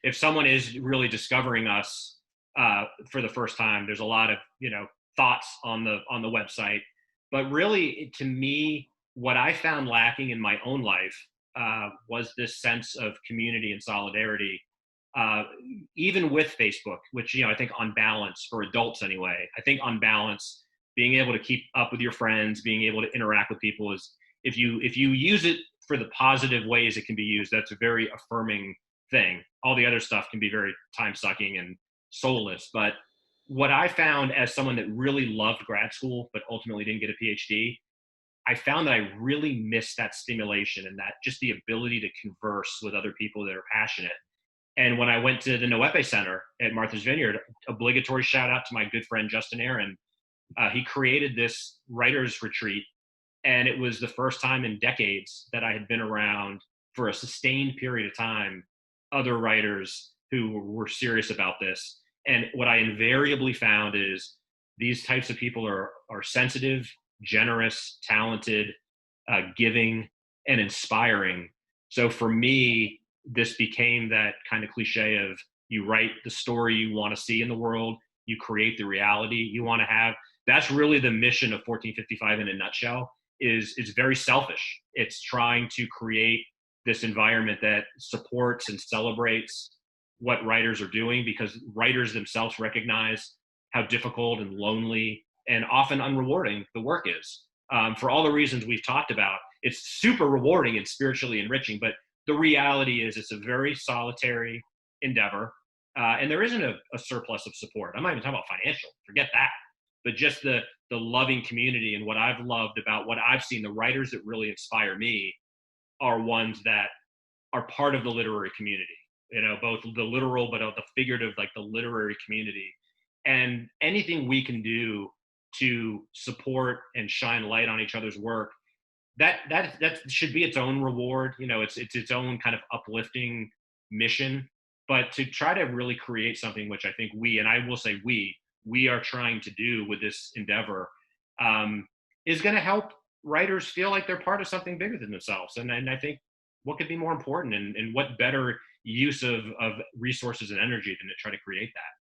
if someone is really discovering us for the first time, there's a lot of thoughts on the website. But really, to me, what I found lacking in my own life was this sense of community and solidarity. Uh, Even with Facebook, which I think on balance for adults anyway, I think on balance, being able to keep up with your friends, being able to interact with people is if you use it for the positive ways it can be used, that's a very affirming thing. All the other stuff can be very time sucking and soulless. But what I found as someone that really loved grad school but ultimately didn't get a PhD, I found that I really missed that stimulation and that just the ability to converse with other people that are passionate. And when I went to the Noepe Center at Martha's Vineyard, obligatory shout out to my good friend Justin Aaron. He created this writers retreat, and it was the first time in decades that I had been around for a sustained period of time other writers who were serious about this. And what I invariably found is these types of people are sensitive, generous, talented, giving, and inspiring. So for me, this became that kind of cliche of you write the story you want to see in the world, you create the reality you want to have. That's really the mission of 1455 in a nutshell. Is it's very selfish. It's trying to create this environment that supports and celebrates what writers are doing, because writers themselves recognize how difficult and lonely and often unrewarding the work is. For all the reasons we've talked about, it's super rewarding and spiritually enriching, but the reality is it's a very solitary endeavor, and there isn't a surplus of support. I'm not even talking about financial, forget that, but just the loving community. And what I've loved about what I've seen, the writers that really inspire me are ones that are part of the literary community, both the literal, but the figurative, like the literary community. And anything we can do to support and shine light on each other's work, that should be its own reward. It's its own kind of uplifting mission. But to try to really create something, which I think and I will say we are trying to do with this endeavor, is going to help writers feel like they're part of something bigger than themselves. And I think what could be more important, and what better use of resources and energy than to try to create that.